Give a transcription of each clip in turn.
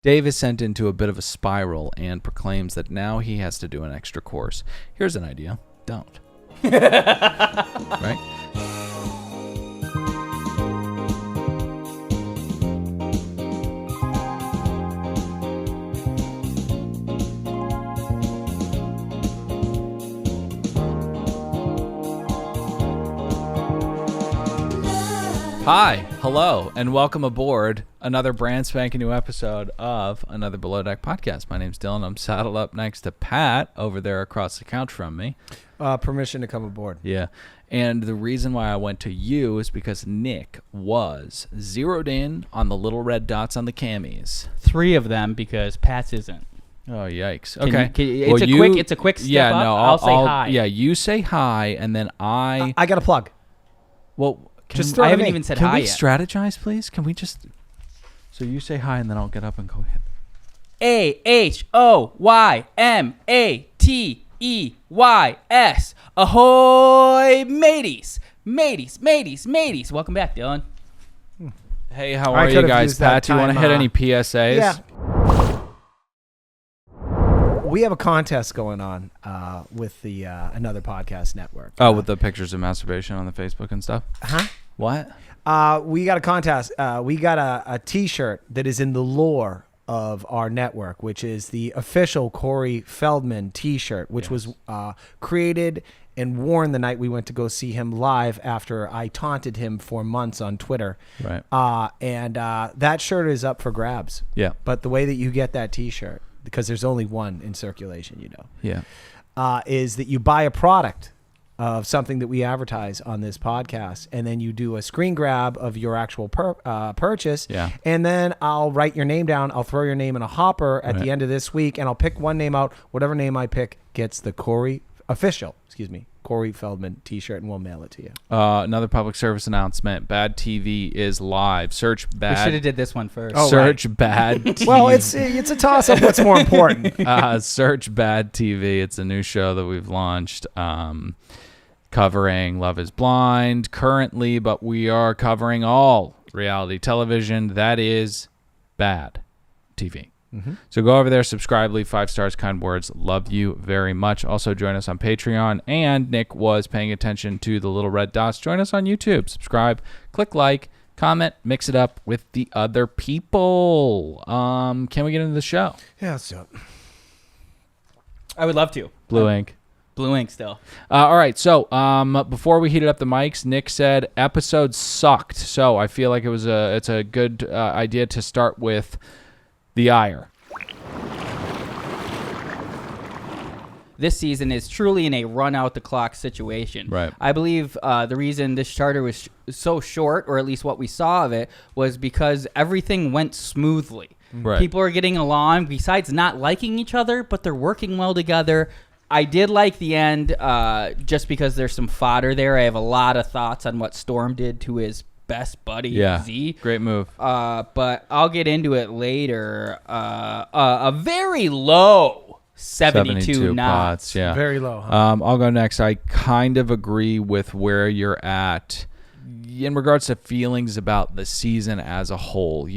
Dave is sent into a bit of a spiral and proclaims that now he has to do an extra course. Here's an idea. Don't. Right? Hi, hello, and welcome aboard another brand spanking new episode of Another Below Deck Podcast. My name's Dylan. I'm saddled up next to Pat over there across the couch from me. Permission to come aboard. Yeah, and the reason why I went to you is because Nick was zeroed in on the little red dots on the camis. 3 of them because Pat's isn't. Oh, yikes. Okay. It's a quick step up. I'll say hi. Yeah, you say hi, and then I got a plug. Well... I haven't even said hi yet. Can we strategize, please? Can we just... So you say hi, and then I'll get up and go hit. AHOYMATEYS. Ahoy, mateys. Mateys. Welcome back, Dylan. Hey, how are you guys? Pat, do you want to hit any PSAs? Yeah. We have a contest going on with the Another Podcast Network. Oh, with the pictures of masturbation on the Facebook and stuff? Huh? What? We got a contest. We got a T-shirt that is in the lore of our network, which is the official Corey Feldman T-shirt, which was created and worn the night we went to go see him live after I taunted him for months on Twitter. Right. And that shirt is up for grabs. Yeah. But the way that you get that T-shirt, because there's only one in circulation, Yeah. is that you buy a product of something that we advertise on this podcast, and then you do a screen grab of your actual purchase, and then I'll write your name down. I'll throw your name in a hopper at the end of this week, and I'll pick one name out. Whatever name I pick gets the Corey Feldman T-shirt, and we'll mail it to you. Another public service announcement. Bad TV is live. Search Bad... We should have did this one first. Search Bad TV. Well, it's a toss-up. What's more important? Search Bad TV. It's a new show that we've launched covering Love is Blind currently, but we are covering all reality television that is bad TV. Mm-hmm. So go over there, subscribe, leave 5 stars, kind words. Love you very much. Also join us on Patreon. And Nick was paying attention to the little red dots. Join us on YouTube. Subscribe, click like, comment, mix it up with the other people. Can we get into the show? Yeah, let's do it. I would love to. Blue ink. Blue ink still. All right. So before we heated up the mics, Nick said episode sucked. So I feel like it's a good idea to start with the ire. This season is truly in a run-out-the-clock situation. Right. I believe the reason this charter was so short, or at least what we saw of it, was because everything went smoothly. Right. People are getting along, besides not liking each other, but they're working well together. I did like the end just because there's some fodder there. I have a lot of thoughts on what Storm did to his best buddy, Z. Great move. But I'll get into it later. A very low 72 knots. Yeah. Very low. Huh? I'll go next. I kind of agree with where you're at in regards to feelings about the season as a whole.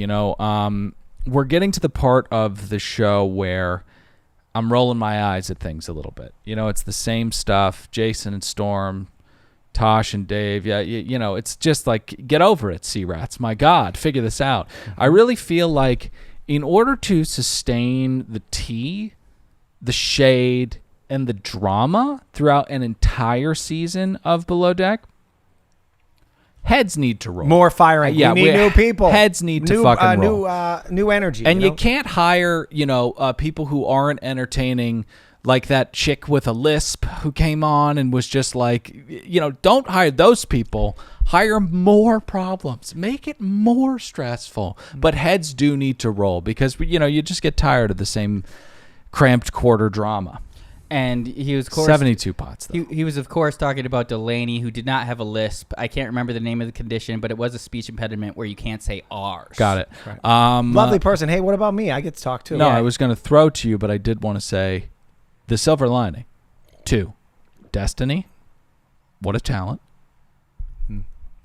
We're getting to the part of the show where I'm rolling my eyes at things a little bit. It's the same stuff. Jason and Storm, Tosh and Dave. Yeah, it's just like, get over it, C-Rats. My God, figure this out. I really feel like in order to sustain the tea, the shade, and the drama throughout an entire season of Below Deck, heads need to roll. More firing. We need new people. Heads need to fucking roll. New energy. And you can't hire, people who aren't entertaining, like that chick with a lisp who came on and was just like, don't hire those people. Hire more problems. Make it more stressful. But heads do need to roll because, you just get tired of the same cramped quarter drama. And he was, of course, 72 pots, though. He was, of course, talking about Delaney, who did not have a lisp. I can't remember the name of the condition, but it was a speech impediment where you can't say R's. Got it. Right. Lovely person. Hey, what about me? I get to talk too. No, I was going to throw to you, but I did want to say the silver lining. 2, Destiny. What a talent.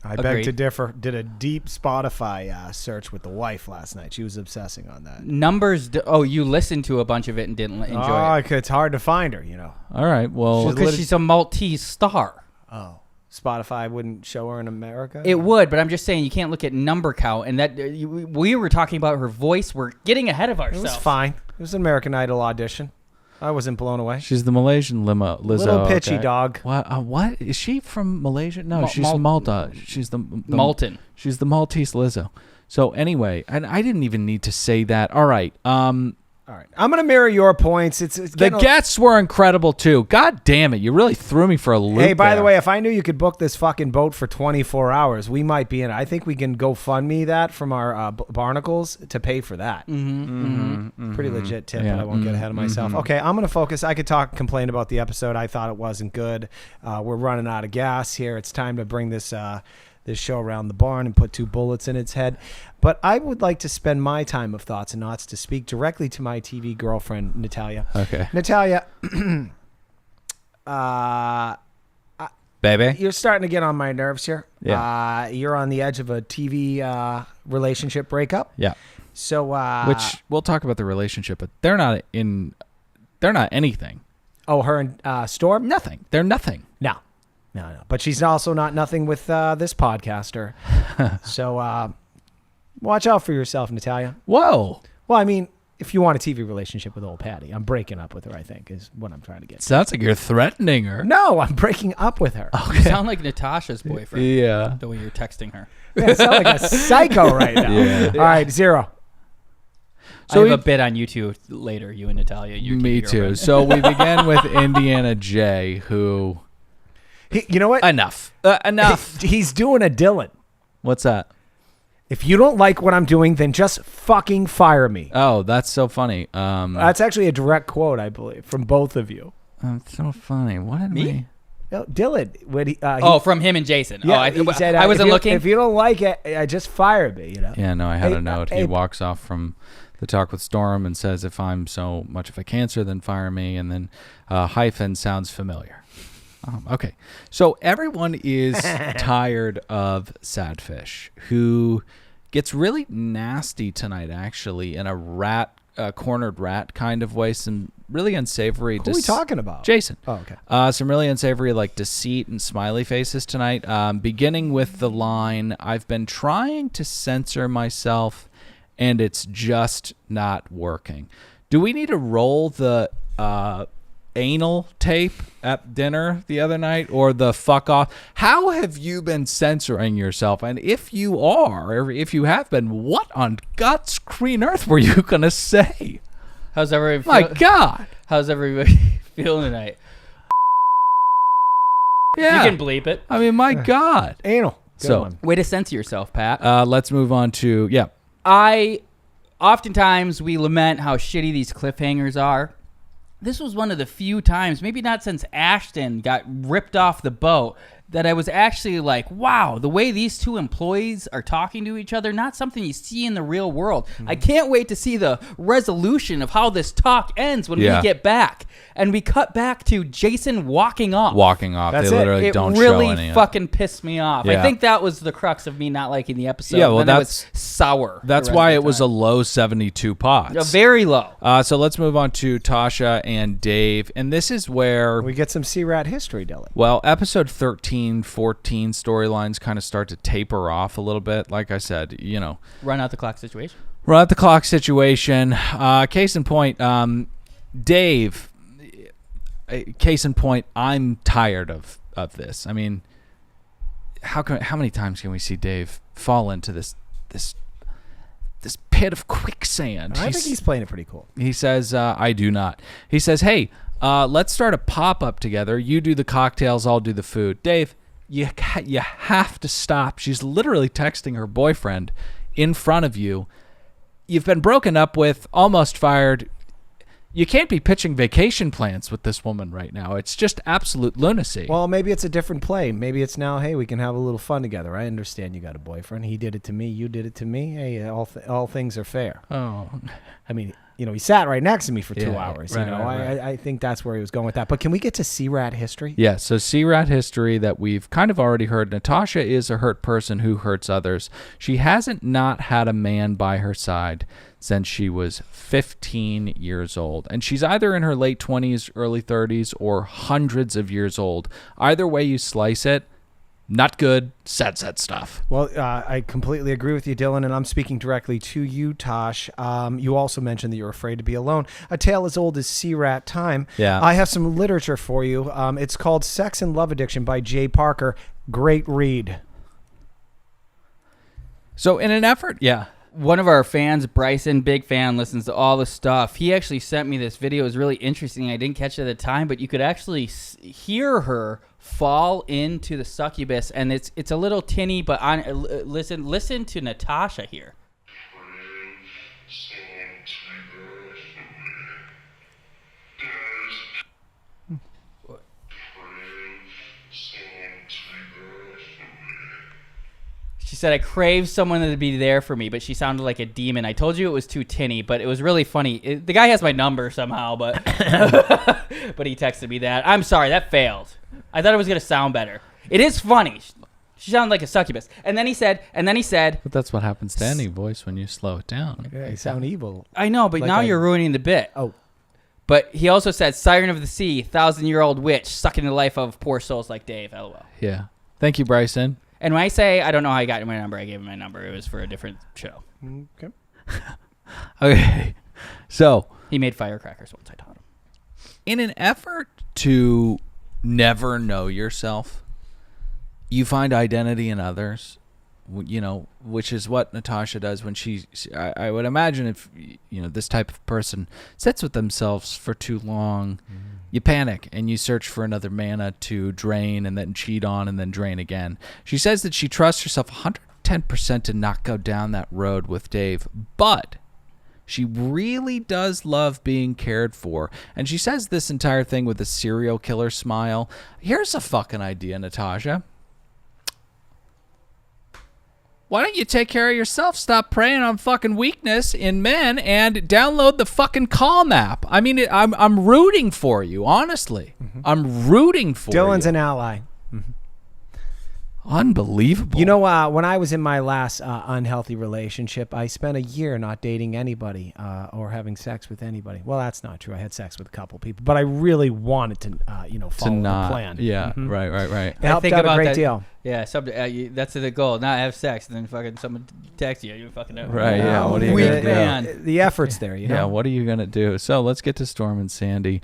I beg to differ. Did a deep Spotify search with the wife last night. She was obsessing on that. Numbers. You listened to a bunch of it and didn't enjoy it. It's hard to find her, All right. Well, because she's a Maltese star. Oh. Spotify wouldn't show her in America? It would, but I'm just saying you can't look at number count. And that we were talking about her voice. We're getting ahead of ourselves. It was fine. It was an American Idol audition. I wasn't blown away. She's the Malaysian Lizzo. Little pitchy dog. What? Is she from Malaysia? No, she's Malta. She's the Malton. She's the Maltese Lizzo. So anyway, and I didn't even need to say that. All right. All right. I'm going to mirror your points. It's the guests were incredible, too. God damn it. You really threw me for a loop. Hey, by the way, if I knew you could book this fucking boat for 24 hours, we might be in it. I think we can go fund me that from our barnacles to pay for that. Pretty legit tip, but I won't get ahead of myself. Okay, I'm going to focus. I could complain about the episode. I thought it wasn't good. We're running out of gas here. It's time to bring this show around the barn and put 2 bullets in its head. But I would like to spend my time of thoughts and knots to speak directly to my TV girlfriend, Natalia. Okay. Natalia, baby, you're starting to get on my nerves here. Yeah. You're on the edge of a TV relationship breakup. Yeah. So, which we'll talk about the relationship, but they're not anything. Oh, her and Storm? Nothing. They're nothing. No. But she's also not nothing with this podcaster. So watch out for yourself, Natalia. Whoa. Well, I mean, if you want a TV relationship with old Patty, I'm breaking up with her, I think, is what I'm trying to get. Sounds like you're threatening her. No, I'm breaking up with her. You sound like Natasha's boyfriend. Yeah. The way you're texting her. Yeah, I sound like a psycho right now. Yeah. All right, 0. So I have a bit on you two later, you and Natalia. Me too. So we began with Indiana J, who... You know what? Enough. He's doing a Dylan. What's that? If you don't like what I'm doing, then just fucking fire me. Oh, that's so funny. That's actually a direct quote, I believe, from both of you. It's so funny. What did me? No, Dylan. When he, from him and Jason. Yeah, he said, I wasn't looking. If you don't like it, just fire me. Yeah, no, I had a note. He walks off from the talk with Storm and says, "If I'm so much of a cancer, then fire me." And then hyphen sounds familiar. Okay, so everyone is tired of Sadfish, who gets really nasty tonight, actually, in a cornered rat kind of way. Some really unsavory. Who are we talking about? Jason. Oh, okay. Some really unsavory, deceit and smiley faces tonight. Beginning with the line, "I've been trying to censor myself, and it's just not working." Do we need to roll the anal tape at dinner the other night, or the fuck off? How have you been censoring yourself? And if you are, or if you have been, what on God's green earth were you gonna say? How's everybody? My God, how's everybody feeling tonight? Yeah, you can bleep it. I mean, my God, anal. Way to censor yourself, Pat. Let's move on to Oftentimes we lament how shitty these cliffhangers are. This was one of the few times, maybe not since Ashton got ripped off the boat, that I was actually like, wow, the way these two employees are talking to each other, not something you see in the real world. I can't wait to see the resolution of how this talk ends when we get back. And we cut back to Jason walking off. That's they literally don't show any. It really fucking pissed me off. Yeah. I think that was the crux of me not liking the episode. Yeah, well, that was sour. That's why it was a low 72 pots. Very low. So let's move on to Tasha and Dave. And this is where we get some C-Rat history, Dylan. Well, episode 13, 14 storylines kind of start to taper off a little bit. Like I said, Run out the clock situation. Case in point, Dave... Case in point, I'm tired of this. I mean, how many times can we see Dave fall into this pit of quicksand? I think he's playing it pretty cool. He says, I do not. He says, hey, let's start a pop-up together. You do the cocktails, I'll do the food. Dave, you have to stop. She's literally texting her boyfriend in front of you. You've been broken up with, almost fired. You can't be pitching vacation plans with this woman right now. It's just absolute lunacy. Well, maybe it's a different play. Maybe it's now, hey, we can have a little fun together. I understand you got a boyfriend. He did it to me. You did it to me. Hey, all things are fair. Oh. I mean, he sat right next to me for 2 Yeah, hours. right, right. I think that's where he was going with that. But can we get to C-Rat history? Yeah, so C-Rat history that we've kind of already heard. Natasha is a hurt person who hurts others. She hasn't not had a man by her side since she was 15 years old. And she's either in her late 20s, early 30s, or hundreds of years old. Either way you slice it, not good, sad stuff. Well, I completely agree with you, Dylan, and I'm speaking directly to you, Tosh. You also mentioned that you're afraid to be alone. A tale as old as C-Rat time. Yeah. I have some literature for you. It's called Sex and Love Addiction by Jay Parker. Great read. So in an effort, One of our fans, Bryson, big fan, listens to all the stuff. He actually sent me this video. It was really interesting. I didn't catch it at the time, but you could actually hear her fall into the succubus, and it's a little tinny, but listen to Natasha here. She said, I crave someone to be there for me, but she sounded like a demon. I told you it was too tinny, but it was really funny. The guy has my number somehow, but but he texted me that. I'm sorry, that failed. I thought it was going to sound better. It is funny. She sounded like a succubus. And then he said. But that's what happens to any voice when you slow it down. Yeah, you sound evil. I know, but now you're ruining the bit. Oh. But he also said, Siren of the Sea, 1,000-year-old witch, sucking the life of poor souls like Dave. LOL. Yeah. Thank you, Bryson. And when I say, I don't know how I got my number, I gave him my number. It was for a different show. Okay. Okay. So He made firecrackers once I taught him. in an effort to never know yourself, you find identity in others, which is what Natasha does when I would imagine if, this type of person sits with themselves for too long, you panic and you search for another mana to drain and then cheat on and then drain again. She says that she trusts herself 110% to not go down that road with Dave, but she really does love being cared for. And she says this entire thing with a serial killer smile. Here's a fucking idea, Natasha. Why don't you take care of yourself, stop preying on fucking weakness in men, and download the fucking Calm app? I mean, I'm rooting for you, honestly. Mm-hmm. I'm rooting for you. Dylan's an ally. Mm-hmm. Unbelievable. When I was in my last unhealthy relationship, I spent a year not dating anybody or having sex with anybody. Well, that's not true. I had sex with a couple people, but I really wanted to, follow the plan. Yeah, right. It helped out a great deal. Yeah, that's the goal. Not have sex, and then fucking someone texts you. You fucking know. Right. Yeah. What are you Weak gonna do? man. The effort's there. Yeah. What are you gonna do? So let's get to Storm and Sandy.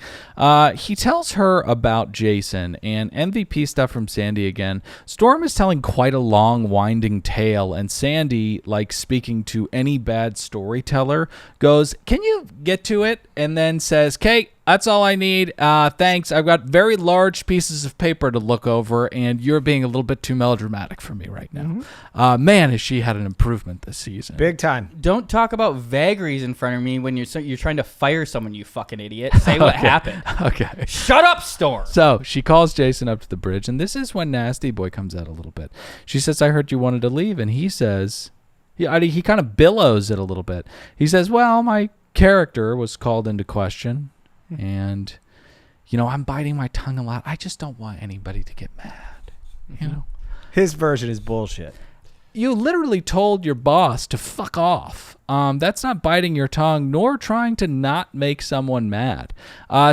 He tells her about Jason and MVP stuff from Sandy again. Storm is telling quite a long, winding tale, and Sandy, like speaking to any bad storyteller, goes, "Can you get to it?" And then says, "Kate, that's all I need. Thanks. I've got very large pieces of paper to look over, and you're being a little bit too melodramatic for me right now." Mm-hmm. Man, has she had an improvement this season. Big time. Don't talk about vagaries in front of me when you're trying to fire someone, you fucking idiot. Say what happened. Okay. Shut up, Storm. So she calls Jason up to the bridge, and this is when Nasty Boy comes out a little bit. She says, "I heard you wanted to leave," and he says, he kind of billows it a little bit. He says, "Well, my character was called into question. And, I'm biting my tongue a lot. I just don't want anybody to get mad, His version is bullshit. You literally told your boss to fuck off. That's not biting your tongue, nor trying to not make someone mad.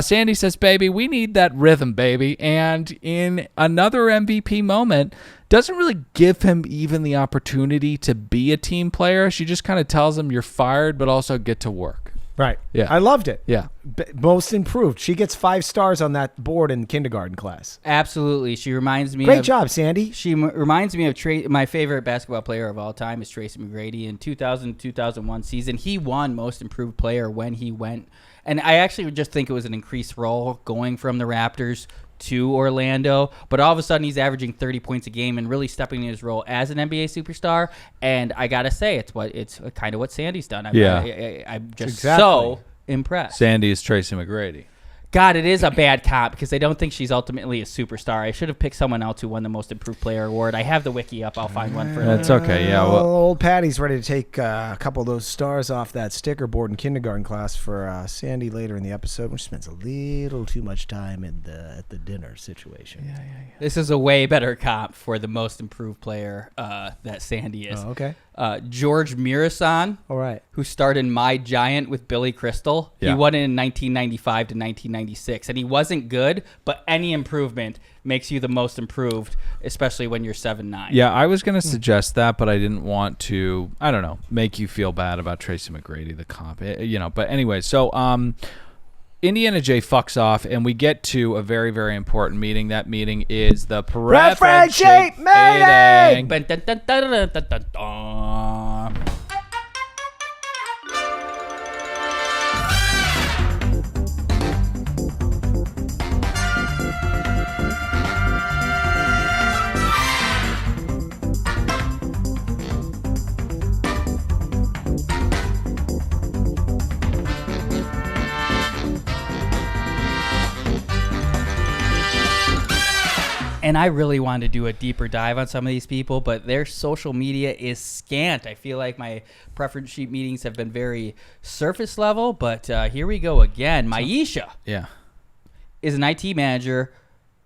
Sandy says, "Baby, we need that rhythm, baby." And in another MVP moment, doesn't really give him even the opportunity to be a team player. She just kind of tells him, "You're fired, but also get to work." Right. Yeah. I loved it. Yeah. Most improved. She gets 5 stars on that board in kindergarten class. Absolutely. She reminds me Great job, Sandy. She reminds me of my favorite basketball player of all time is Tracy McGrady. In 2000-2001 season, he won most improved player when he went. And I actually just think it was an increased role going from the Raptors to Orlando, but all of a sudden he's averaging 30 points a game and really stepping in his role as an NBA superstar. And I gotta say, it's kind of what Sandy's done. I'm just so impressed. Sandy is Tracy McGrady. God, it is a bad comp because I don't think she's ultimately a superstar. I should have picked someone else who won the Most Improved Player award. I have the wiki up. I'll find one for you. That's okay. Yeah. Well, old Patty's ready to take a couple of those stars off that sticker board in kindergarten class for Sandy later in the episode, which spends a little too much time at the dinner situation. Yeah. This is a way better comp for the Most Improved Player that Sandy is. Oh, okay. George Mirasan, All right. who starred in My Giant with Billy Crystal. Yeah. He won it in 1995 to 1996, and he wasn't good, but any improvement makes you the most improved, especially when you're 7'9". yeah, I was going to suggest that, but I didn't want to, I don't know, make you feel bad about Tracy McGrady, the comp. But anyway, so Indiana J fucks off, and we get to a very, very important meeting. That meeting is the Preference Sheet Meeting! Dun, dun, dun, dun, dun, dun, dun, dun. And I really wanted to do a deeper dive on some of these people, but their social media is scant. I feel like my preference sheet meetings have been very surface level, but here we go again. Maisha is an IT manager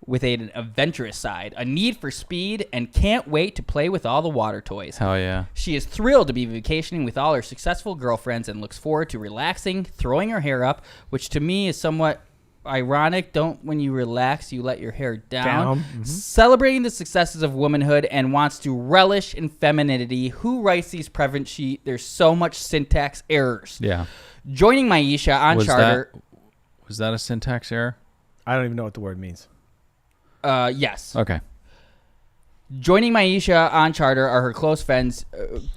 with an adventurous side, a need for speed, and can't wait to play with all the water toys. Hell yeah. She is thrilled to be vacationing with all her successful girlfriends and looks forward to relaxing, throwing her hair up, which to me is somewhat ironic. Don't, when you relax, you let your hair down. Mm-hmm. Celebrating the successes of womanhood and wants to relish in femininity. Who writes these preference sheet? There's so much syntax errors. Yeah. Joining Maisha on Charter. Was that a syntax error? I don't even know what the word means. Yes. Okay. Joining Maisha on Charter are her close friends,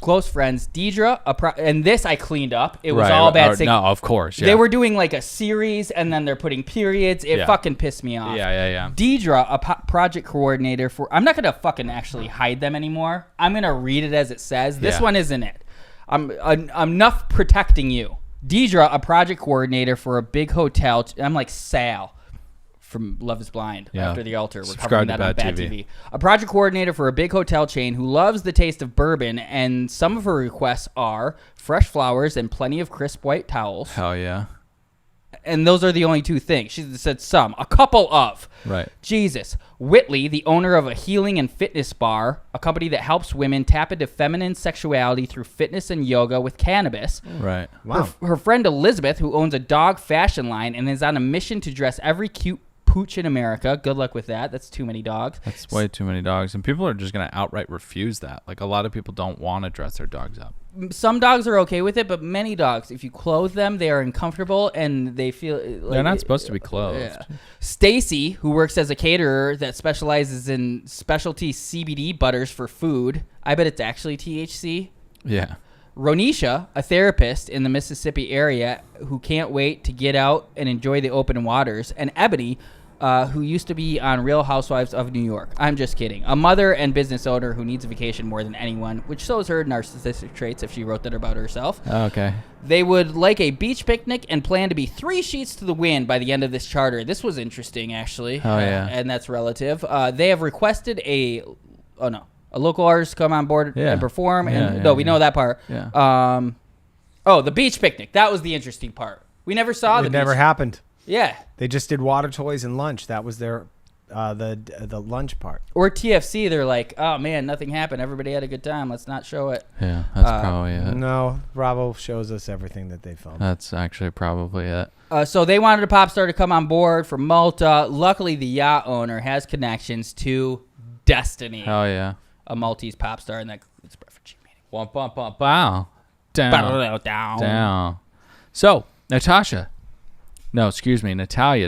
Deidre, and this I cleaned up. It was all bad. No, of course. Yeah. They were doing like a series, and then they're putting periods. It fucking pissed me off. Yeah. Deidre, a project coordinator for... I'm not going to fucking actually hide them anymore. I'm going to read it as it says. This one isn't it. I'm enough protecting you. Deidre, a project coordinator for a big hotel. I'm like Sal from Love is Blind. After the Altar. We're covering that on Bad TV. A project coordinator for a big hotel chain who loves the taste of bourbon, and some of her requests are fresh flowers and plenty of crisp white towels. Hell yeah. And those are the only two things. She said a couple of. Right. Jesus. Whitley, the owner of a healing and fitness bar, a company that helps women tap into feminine sexuality through fitness and yoga with cannabis. Right. Wow. Her friend Elizabeth, who owns a dog fashion line and is on a mission to dress every cute pooch in America. Good luck with that. That's too many dogs. That's way too many dogs. And people are just going to outright refuse that. Like, a lot of people don't want to dress their dogs up. Some dogs are okay with it, but many dogs, if you clothe them, they are uncomfortable and they feel like they're not supposed to be clothed. Yeah. Stacy, who works as a caterer that specializes in specialty CBD butters for food. I bet it's actually THC. Yeah. Ronisha, a therapist in the Mississippi area who can't wait to get out and enjoy the open waters. And Ebony, who used to be on Real Housewives of New York. I'm just kidding. A mother and business owner who needs a vacation more than anyone, which shows her narcissistic traits if she wrote that about herself. Okay. They would like a beach picnic and plan to be 3 sheets to the wind by the end of this charter. This was interesting, actually. Oh, yeah. And that's relative. They have requested a local artist to come on board and perform. We know that part. Yeah. The beach picnic. That was the interesting part. We never saw It never happened. Yeah. They just did water toys and lunch. That was their the lunch part. Or TFC, they're like, oh man, nothing happened. Everybody had a good time. Let's not show it. Yeah, that's probably it. No, Bravo shows us everything that they filmed. That's actually probably it. So they wanted a pop star to come on board from Malta. Luckily, the yacht owner has connections to Destiny. Hell yeah. A Maltese pop star, and that's preference meeting. Womp, womp, womp, wow. Down. So, Natalia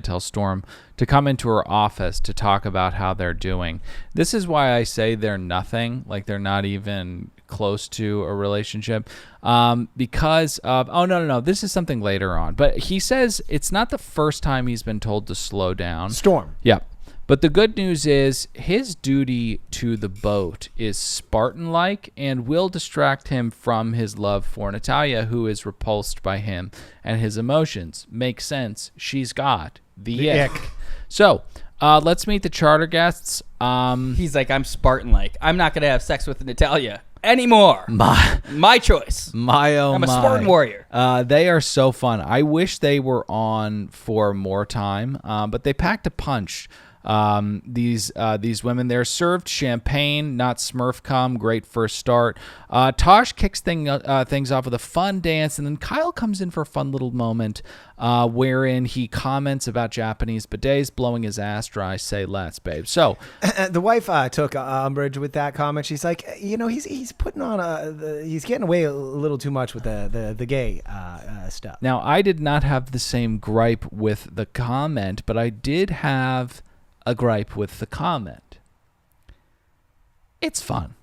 tells Storm to come into her office to talk about how they're doing. This is why I say they're nothing, like they're not even close to a relationship, because of, no, this is something later on. But he says it's not the first time he's been told to slow down. Storm. Yep. But the good news is his duty to the boat is Spartan-like and will distract him from his love for Natalia, who is repulsed by him and his emotions. Makes sense. She's got The ick. So, let's meet the charter guests. He's like, I'm Spartan-like. I'm not going to have sex with Natalia anymore. My choice. I'm a Spartan warrior. They are so fun. I wish they were on for more time, but they packed a punch. These women, they're served champagne, not Smurf cum. Great first start. Tosh kicks things off with a fun dance, and then Kyle comes in for a fun little moment wherein he comments about Japanese bidets blowing his ass dry. Say less, babe. So the wife took umbrage with that comment. She's like, he's putting on he's getting away a little too much with the gay stuff. Now, I did not have the same gripe with the comment, but I did have a gripe with the comment. It's fun.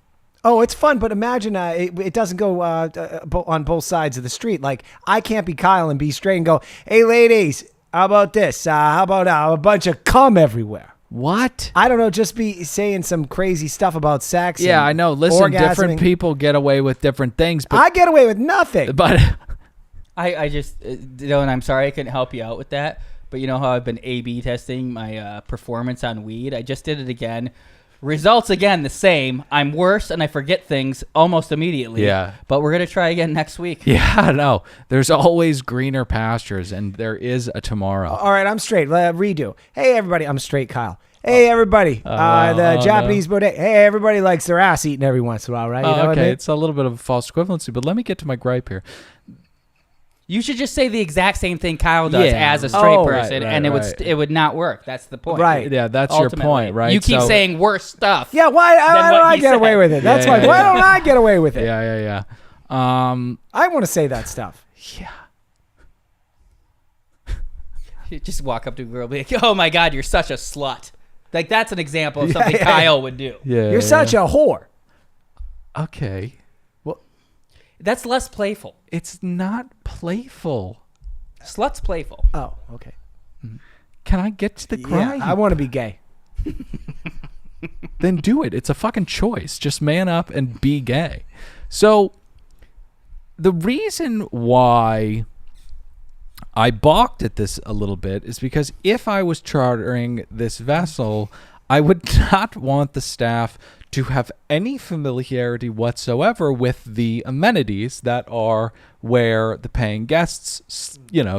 Oh, it's fun, but imagine it doesn't go on both sides of the street. Like, I can't be Kyle and be straight and go, hey, ladies, how about this? How about a bunch of cum everywhere? What? I don't know, just be saying some crazy stuff about sex. Yeah, I know. Listen, different orgasming. people get away with different things. But I get away with nothing. But I just, Dylan, I'm sorry I couldn't help you out with that. But you know how I've been A/B testing my performance on weed? I just did it again. Results again the same. I'm worse and I forget things almost immediately. Yeah. But we're going to try again next week. yeah, no. There's always greener pastures, and there is a tomorrow. All right, I'm straight. Redo. Hey, everybody. I'm straight, Kyle. Hey, everybody. The Japanese bidet. Hey, everybody likes their ass eaten every once in a while, right? You know what I mean? It's a little bit of a false equivalency, but let me get to my gripe here. You should just say the exact same thing Kyle does as a straight person, and it would not work. That's the point. Right. Yeah, that's Ultimately. your point, right? You keep saying worse stuff. Yeah, why don't I get away with it? That's why. Why don't I get away with it? Yeah. I want to say that stuff. Yeah. You just walk up to a girl and be like, oh my God, you're such a slut. Like, that's an example of something Kyle would do. Yeah. You're such a whore. Okay. That's less playful. It's not playful. Slut's playful. Oh, okay. Can I get to the gripe? Yeah, I want to be gay. Then do it. It's a fucking choice. Just man up and be gay. So the reason why I balked at this a little bit is because if I was chartering this vessel, I would not want the staff to have any familiarity whatsoever with the amenities that are where the paying guests,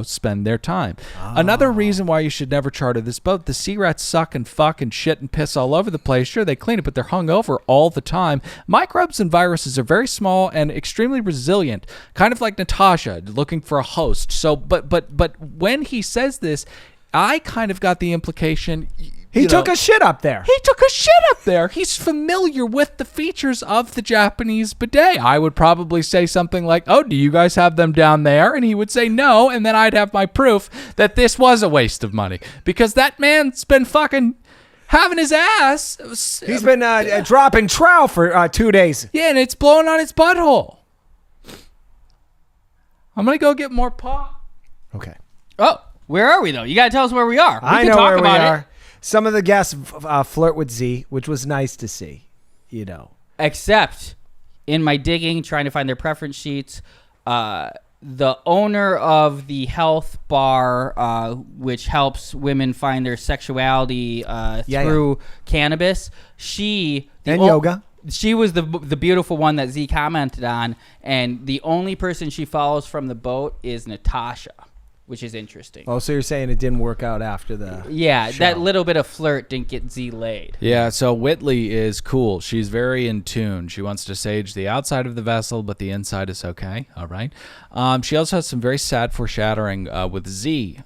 spend their time. Another reason why you should never charter this boat, the sea rats suck and fuck and shit and piss all over the place. Sure, they clean it, but they're hungover all the time. Microbes and viruses are very small and extremely resilient, kind of like Natasha looking for a host. So, but when he says this, I kind of got the implication... He took a shit up there. He's familiar with the features of the Japanese bidet. I would probably say something like, oh, do you guys have them down there? And he would say no, and then I'd have my proof that this was a waste of money. Because that man's been fucking having his ass. He's been dropping trout for 2 days. Yeah, and it's blowing on his butthole. I'm going to go get more pop. Okay. Oh, where are we, though? You got to tell us where we are. I know where we are. Some of the guests flirt with Z, which was nice to see, Except in my digging, trying to find their preference sheets, the owner of the health bar, which helps women find their sexuality through cannabis, yoga. She was the beautiful one that Z commented on, and the only person she follows from the boat is Natasha. Which is interesting. Oh, so you're saying it didn't work out after the show. That little bit of flirt didn't get Z laid. Yeah, so Whitley is cool. She's very in tune. She wants to sage the outside of the vessel, but the inside is okay. All right. She also has some very sad foreshadowing with Z.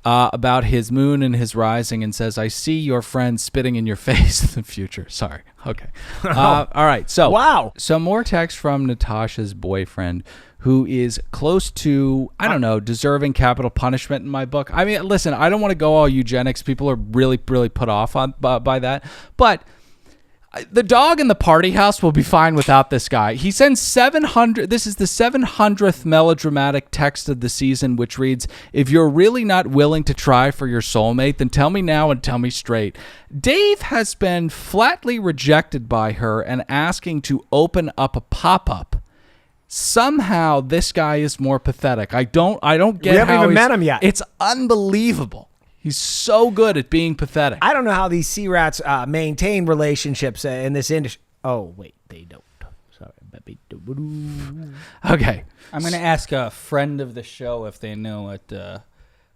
About his moon and his rising, and says, I see your friend spitting in your face in the future. Sorry. Okay. All right. So, wow. So more text from Natasha's boyfriend, who is close to, I don't know, deserving capital punishment in my book. I mean, listen, I don't want to go all eugenics. People are really, really put off by that. But the dog in the party house will be fine without this guy. He sends 700. This is the 700th melodramatic text of the season, which reads, if you're really not willing to try for your soulmate, then tell me now and tell me straight. Dave has been flatly rejected by her and asking to open up a pop-up. Somehow this guy is more pathetic. I don't get. We haven't even met him yet. It's unbelievable. He's so good at being pathetic. I don't know how these sea rats maintain relationships in this industry. Oh wait, they don't. Sorry. Okay. I'm gonna ask a friend of the show if they know what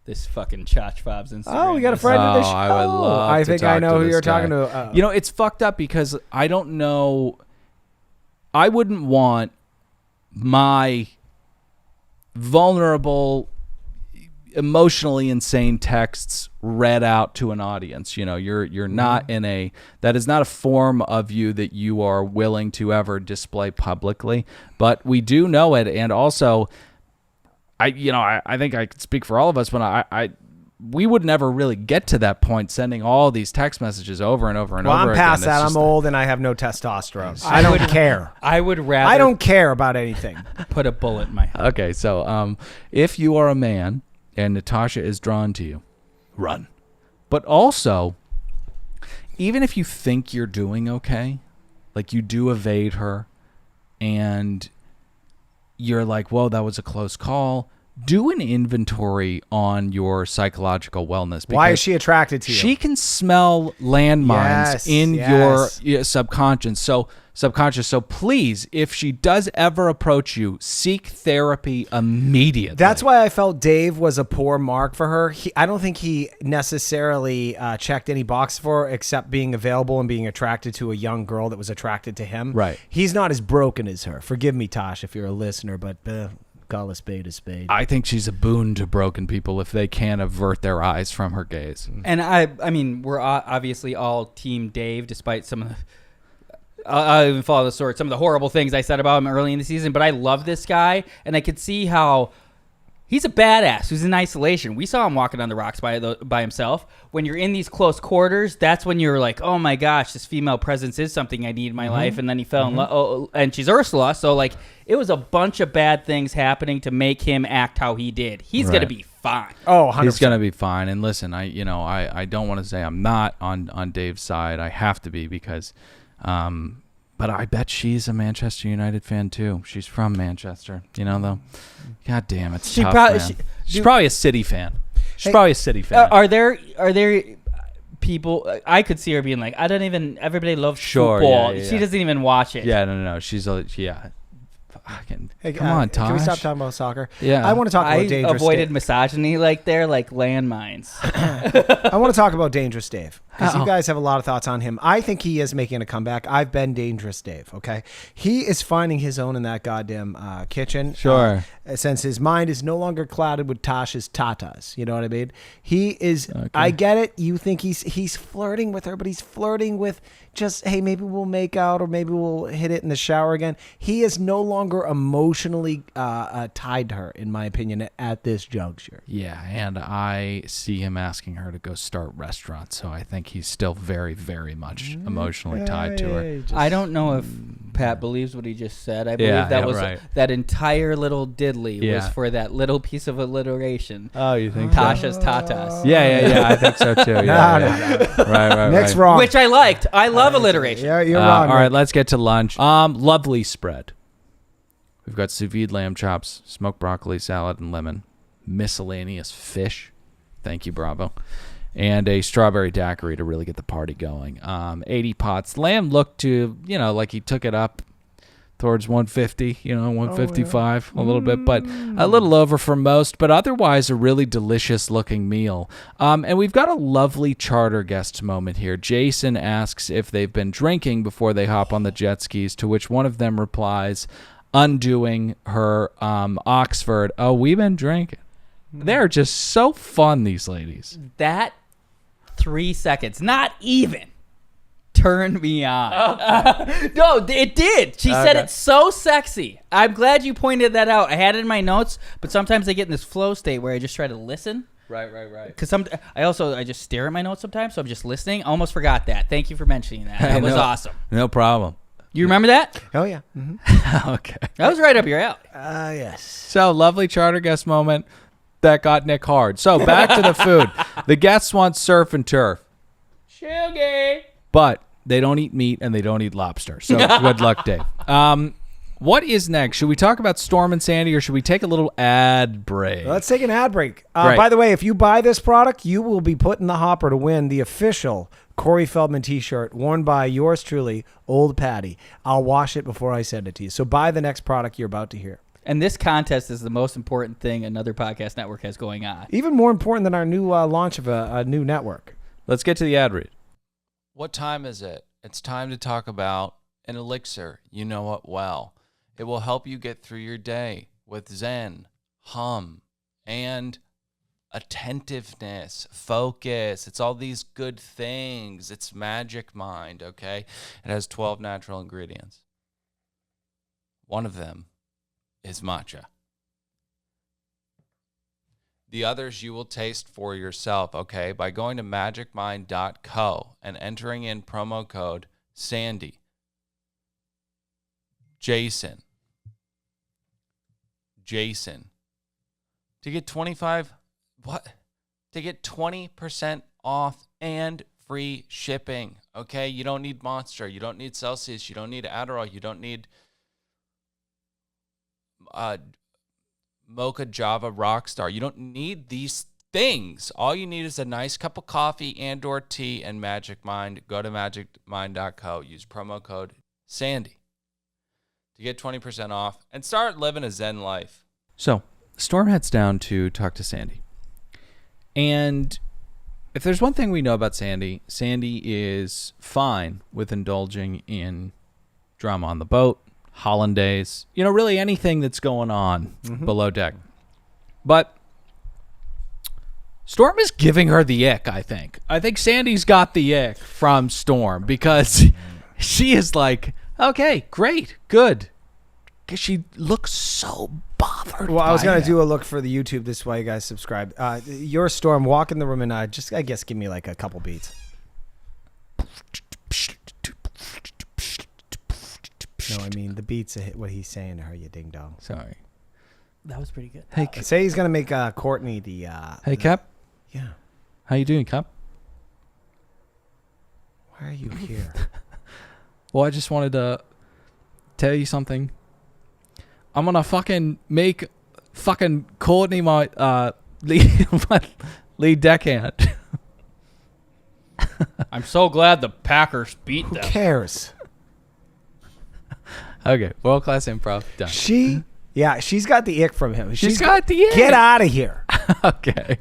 this fucking Chach Fob's Instagram. Oh, we got a friend of the show. I would love I to think talk I know to who this you're guy. talking to. You know, it's fucked up because I don't know. I wouldn't want my vulnerable, emotionally insane texts read out to an audience. You know, you're not in a, that is not a form of you that you are willing to ever display publicly, but we do know it. And also I think I could speak for all of us when we would never really get to that point, sending all these text messages over and over and over again. I'm past that. I'm old and I have no testosterone. I don't care. I would rather. I don't care about anything. Put a bullet in my head. Okay, so if you are a man and Natasha is drawn to you, run. But also, even if you think you're doing okay, like you do evade her, and you're like, whoa, that was a close call, do an inventory on your psychological wellness. Why is she attracted to you? She can smell landmines in your subconscious. So please, if she does ever approach you, seek therapy immediately. That's why I felt Dave was a poor mark for her. I don't think he necessarily checked any box for her except being available and being attracted to a young girl that was attracted to him. Right. He's not as broken as her. Forgive me, Tosh, if you're a listener, but call a spade a spade. I think she's a boon to broken people if they can't avert their eyes from her gaze. And I mean, we're obviously all Team Dave, despite some of the. I'll even follow the sword. Some of the horrible things I said about him early in the season, but I love this guy, and I could see how he's a badass who's in isolation. We saw him walking on the rocks by himself. When you're in these close quarters, that's when you're like, oh my gosh, this female presence is something I need in my life. And then he fell in love, and she's Ursula. So like, it was a bunch of bad things happening to make him act how he did. He's gonna be fine. Oh, 100%. He's gonna be fine. And listen, I don't want to say I'm not on Dave's side. I have to be because. But I bet she's a Manchester United fan too. She's from Manchester, though. God damn, it's tough, man. She's probably a City fan. She's probably a City fan. Are there people? I could see her being like, everybody loves football. Yeah. She doesn't even watch it. Yeah, no. She's Come on, Tosh. Can we stop talking about soccer? Yeah. I want to talk about Dangerous Dave. I avoided misogyny like landmines. I want to talk about Dangerous Dave because you guys have a lot of thoughts on him. I think he is making a comeback. I've been Dangerous Dave, okay? He is finding his own in that goddamn kitchen. Sure. Since his mind is no longer clouded with Tasha's tatas. You know what I mean? He is, okay. I get it. You think he's flirting with her, but he's flirting with just, hey, maybe we'll make out or maybe we'll hit it in the shower again. He is no longer emotionally tied to her, in my opinion, at this juncture. Yeah, and I see him asking her to go start restaurants, so I think he's still very, very much emotionally tied to her. I don't know if Pat believes what he just said. I believe that was right. That entire little diddly was for that little piece of alliteration. Oh, you think Tasha's tatas. Yeah, I think so too. Yeah. Right. Nick's wrong. Which I liked. I love alliteration. Yeah, you're wrong. All right, let's get to lunch. Lovely spread. We've got sous vide lamb chops, smoked broccoli, salad, and lemon. Miscellaneous fish. Thank you, Bravo. And a strawberry daiquiri to really get the party going. 80 pots. Lamb looked to, like he took it up towards 150, 155 a little bit, but a little over for most, but otherwise a really delicious looking meal. And we've got a lovely charter guest moment here. Jason asks if they've been drinking before they hop on the jet skis, to which one of them replies, undoing her Oxford, oh, we've been drinking. They're just so fun, these ladies. That 3 seconds, not even, turned me on. Okay. No, it did. She said it so sexy. I'm glad you pointed that out. I had it in my notes, but sometimes I get in this flow state where I just try to listen. Right. Because I just stare at my notes sometimes, so I'm just listening. I almost forgot that. Thank you for mentioning that. That was awesome. No problem. You remember that? Oh, yeah. Mm-hmm. Okay. That was right up your alley. Yes. So, lovely charter guest moment that got Nick hard. So, back to the food. The guests want surf and turf. Sugar. But they don't eat meat and they don't eat lobster. So, good luck, Dave. What is next? Should we talk about Storm and Sandy, or should we take a little ad break? Let's take an ad break. By the way, if you buy this product, you will be put in the hopper to win the official Corey Feldman t-shirt worn by yours truly, Old Patty. I'll wash it before I send it to you. So buy the next product you're about to hear. And this contest is the most important thing Another Podcast Network has going on. Even more important than our new launch of a new network. Let's get to the ad read. What time is it? It's time to talk about an elixir. You know it well. It will help you get through your day with zen, hum, and attentiveness, focus. It's all these good things. It's Magic Mind, okay? It has 12 natural ingredients. One of them is matcha. The others you will taste for yourself, okay? By going to magicmind.co and entering in promo code Sandy, Jason, to get 20% off and free shipping. Okay, you don't need Monster, you don't need Celsius, you don't need Adderall, you don't need Mocha Java Rockstar. You don't need these things. All you need is a nice cup of coffee and/or tea and Magic Mind. Go to magicmind.co. Use promo code Sandy to get 20% off and start living a Zen life. So, Storm heads down to talk to Sandy. And if there's one thing we know about Sandy, Sandy is fine with indulging in drama on the boat, hollandaise, really anything that's going on below deck. But Storm is giving her the ick, I think. I think Sandy's got the ick from Storm because she is like, okay, great, good. Because she looks so bothered. Well, I was going to do a look for the YouTube. This is why you guys subscribe. Your Storm, walk in the room and I guess, give me like a couple beats. No, I mean the beats of what he's saying to her, you ding dong. Sorry. That was pretty good. Hey, say he's going to make Courtney the... hey, Cap. Yeah. How you doing, Cap? Why are you here? Well, I just wanted to tell you something. I'm gonna fucking make fucking Courtney my lead deckhand. I'm so glad the Packers beat them. Who cares? Okay, world class improv done. She's got the ick from him. She's got the ick. Get out of here. Okay.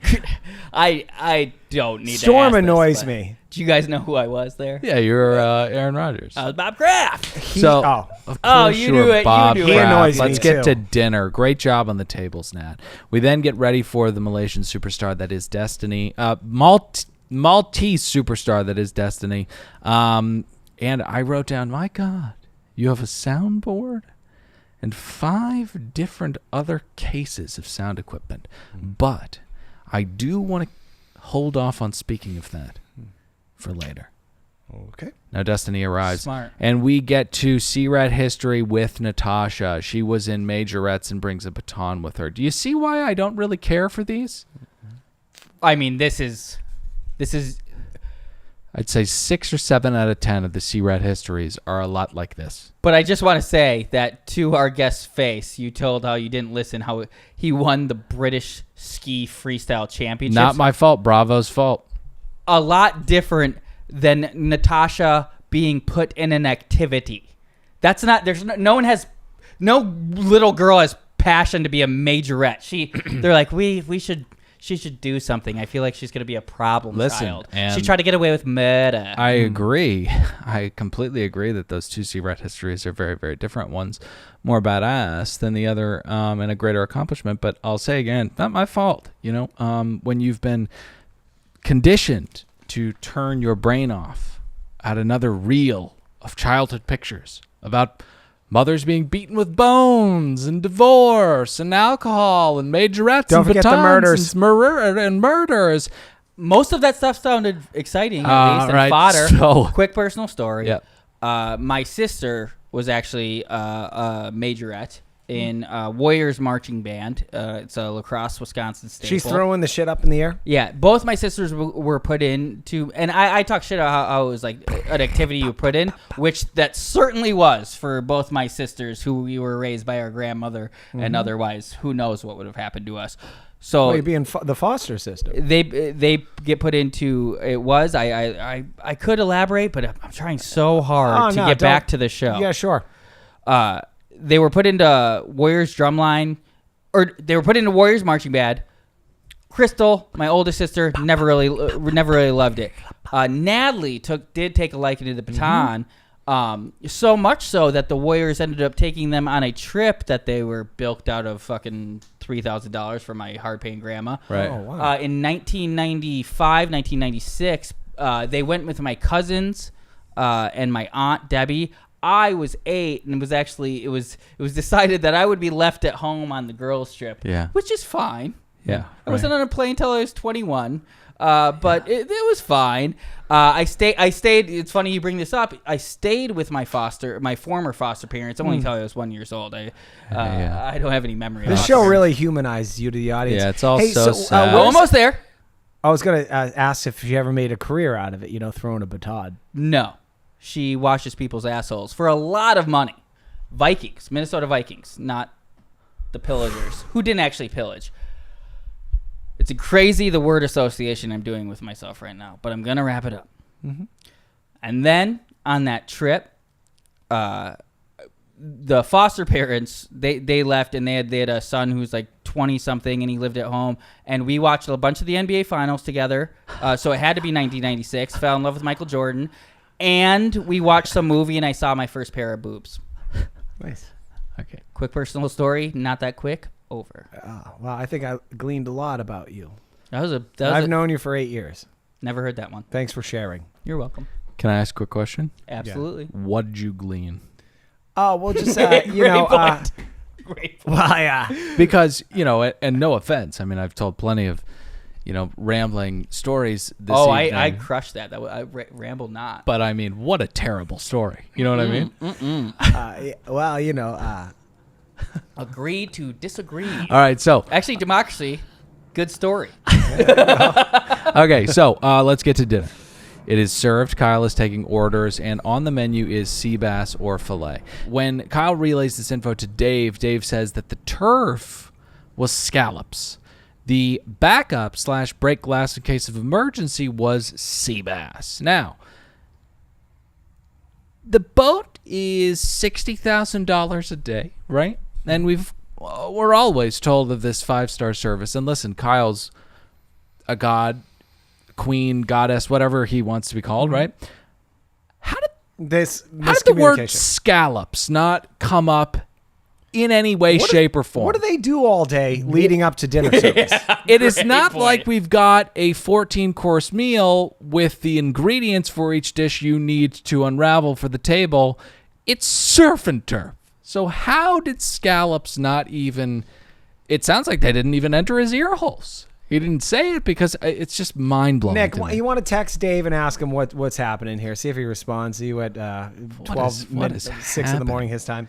I don't need Storm to ask annoys this, me. Do you guys know who I was there? Yeah, you're Aaron Rodgers. I was Bob Kraft. Of course you you knew were it. Bob You knew it. He Kraft. annoys me Let's get too. to dinner. Great job on the tables, Nat. We then get ready for the Malaysian superstar that is Destiny. Maltese superstar that is Destiny. And I wrote down, my God, you have a soundboard and 5 different other cases of sound equipment. But I do want to hold off on speaking of that for later. Okay. Now Destiny arrives. Smart. And we get to C-Rat history with Natasha. She was in Majorettes and brings a baton with her. Do you see why I don't really care for these? I mean, this is I'd say 6 or 7 out of 10 of the C-Rat histories are a lot like this. But I just want to say that to our guest's face, you told how you didn't listen, how he won the British Ski Freestyle Championships. Not my fault. Bravo's fault. A lot different than Natasha being put in an activity. That's not. There's no little girl has passion to be a majorette. They're like she should do something. I feel like she's going to be a problem child. She tried to get away with murder. I agree. I completely agree that those 2 C-Rat histories are very, very different. One's more badass than the other and a greater accomplishment. But I'll say again, not my fault. When you've been conditioned to turn your brain off at another reel of childhood pictures about mothers being beaten with bones and divorce and alcohol and majorettes Don't and forget the batons murders. and murders. Most of that stuff sounded exciting, at least, and right, fodder. so- Quick personal story. Yep. My sister was actually a majorette in Warriors marching band. It's a La Crosse, Wisconsin staple. She's throwing the shit up in the air? Yeah, both my sisters were put into, and I talk shit about how it was like an activity you put in, which that certainly was for both my sisters, who we were raised by our grandmother, and otherwise, who knows what would have happened to us. So you'd be in the foster system. They get put into, it was, I could elaborate, but I'm trying so hard to get back to the show. Yeah, sure. They were put into Warriors drumline, or they were put into Warriors marching band. Crystal, my oldest sister, never really loved it. Natalie did take a liking to the baton, so much so that the Warriors ended up taking them on a trip that they were bilked out of fucking $3,000 for my hard-paying grandma. Right. Oh, wow. In 1995, 1996, they went with my cousins and my aunt Debbie. I was 8, and it was decided that I would be left at home on the girls' trip. Yeah. Which is fine. Yeah. I wasn't on a plane until I was 21. But it was fine. I stayed. It's funny you bring this up. I stayed with my former foster parents only until I was 1 year old. I don't have any memory. This show really humanized you to the audience. Yeah, it's all sad. We're almost there. I was going to ask if you ever made a career out of it, throwing a baton. No. She washes people's assholes for a lot of money. Vikings, Minnesota Vikings, not the pillagers, who didn't actually pillage. It's crazy the word association I'm doing with myself right now, but I'm going to wrap it up. Mm-hmm. And then on that trip, the foster parents, they left, and they had a son who's like 20-something, and he lived at home. And we watched a bunch of the NBA Finals together. So it had to be 1996. Fell in love with Michael Jordan. And we watched some movie, and I saw my first pair of boobs. Nice. Okay. Quick personal story. Not that quick. Over. Well, I think I gleaned a lot about you. I've known you for 8 years. Never heard that one. Thanks for sharing. You're welcome. Can I ask a quick question? Absolutely. What did you glean? Oh, well, just, Great point. Well, yeah. Because, and no offense. I mean, I've told plenty of, rambling stories this evening. I crushed that. I rambled not. But, I mean, what a terrible story. You know what I mean? Well, Agree to disagree. All right, so. Actually, democracy, good story. Okay, so let's get to dinner. It is served. Kyle is taking orders, and on the menu is sea bass or filet. When Kyle relays this info to Dave, Dave says that the turf was scallops. The backup / break glass in case of emergency was sea bass. Now, the boat is $60,000 a day, right? And we're always told of this 5-star service. And listen, Kyle's a god, queen, goddess, whatever he wants to be called, right? How did the word scallops not come up in any way, shape, or form? What do they do all day leading up to dinner service? It is not like we've got a 14-course meal with the ingredients for each dish you need to unravel for the table. It's surf and turf. So how did scallops not even... It sounds like they didn't even enter his ear holes. He didn't say it because it's just mind-blowing. Nick, you want to text Dave and ask him what's happening here? See if he responds to you at 6 in the morning his time.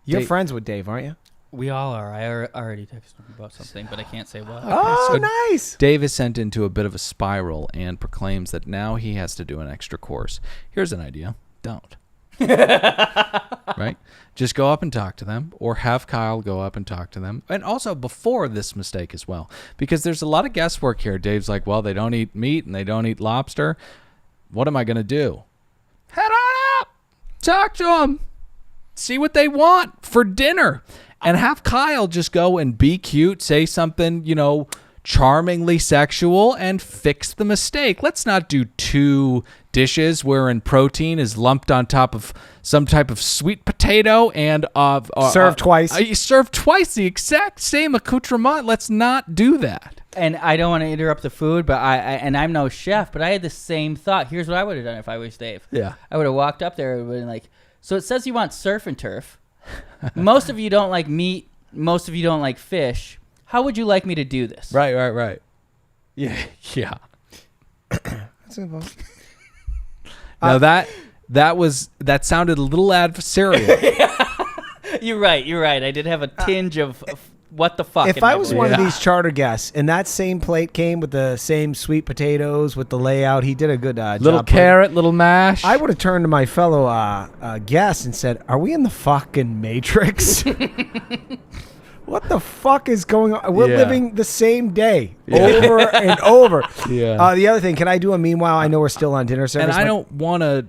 You're friends with Dave, aren't you? We all are. I already texted him about something, but I can't say what. Oh, nice. Dave is sent into a bit of a spiral and proclaims that now he has to do an extra course. Here's an idea. Don't. Right? Just go up and talk to them, or have Kyle go up and talk to them. And also before this mistake as well, because there's a lot of guesswork here. Dave's like, well, they don't eat meat and they don't eat lobster. What am I going to do? Head on up. Talk to them. See what they want for dinner. And have Kyle just go and be cute, say something, charmingly sexual, and fix the mistake. Let's not do 2 dishes wherein protein is lumped on top of some type of sweet potato and served twice. Served twice, the exact same accoutrement. Let's not do that. And I don't want to interrupt the food, but I'm no chef, but I had the same thought. Here's what I would have done if I was Dave. Yeah. I would have walked up there and been like, so it says you want surf and turf. Most of you don't like meat. Most of you don't like fish. How would you like me to do this? Right. Yeah. That's a good point. Now that sounded a little adversarial. You're right. I did have a tinge of what the fuck. If I was one of these charter guests and that same plate came with the same sweet potatoes with the layout, he did a good job. Little carrot, little mash. I would have turned to my fellow guests and said, "Are we in the fucking Matrix? What the fuck is going on? We're living the same day over and over." Yeah. The other thing, can I do a meanwhile? I know we're still on dinner service. And I don't want to.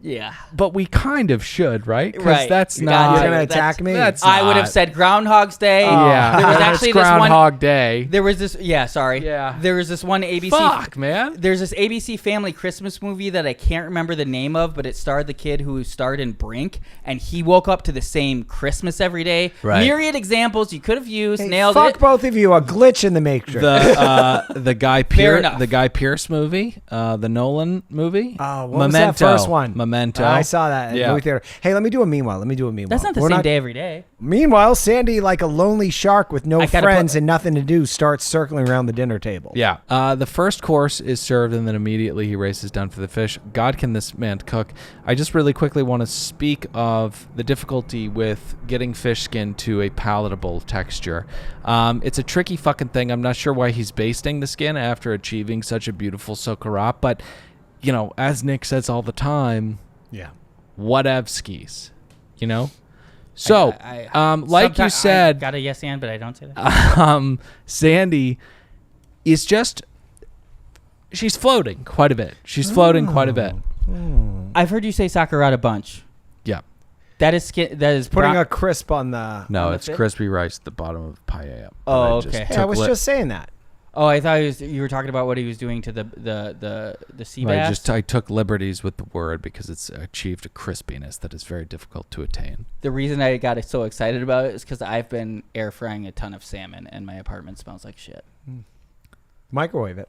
Yeah. But we kind of should, right? Because Right. that's You not. You're gonna attack me. That's I would have not- said Groundhog's Day. Yeah. There was actually It's this one. Groundhog Day. There was this. Yeah, sorry. Yeah. There was this one ABC. Fuck, man. There's this ABC Family Christmas movie that I can't remember the name of, but it starred the kid who starred in Brink, and he woke up to the same Christmas every day. Right. Myriad examples you could have used. Hey, Nailed fuck it. both of you. A glitch in the Matrix. The Guy Pearce, enough. the Guy Pearce movie, the Nolan movie. What Memento. was that first one? Memento. I saw that in the movie theater. Hey, let me do a meanwhile. That's not the same day every day. Meanwhile, Sandy, like a lonely shark with no I gotta friends put- and nothing to do, starts circling around the dinner table. Yeah. The first course is served, and then immediately he races down for the fish. God, can this man cook? I just really quickly want to speak of the difficulty with getting fish skin to a palatable texture. It's a tricky fucking thing. I'm not sure why he's basting the skin after achieving such a beautiful socarrat, but, you know, as Nick says all the time, Yeah. whatevskis, you know? So, like you I said, got a yes and, but I don't say that. Sandy is just, she's floating quite a bit. She's floating quite a bit. I've heard you say Sakurat a bunch. Yeah. That is Putting a crisp on the... No, On the it's fit? crispy rice at the bottom of the paella. Oh, I just okay. Hey, took I was just saying that. Oh, I thought you were talking about what he was doing to the sea bass. I took liberties with the word because it's achieved a crispiness that is very difficult to attain. The reason I got so excited about it is because I've been air frying a ton of salmon, and my apartment smells like shit. Microwave it.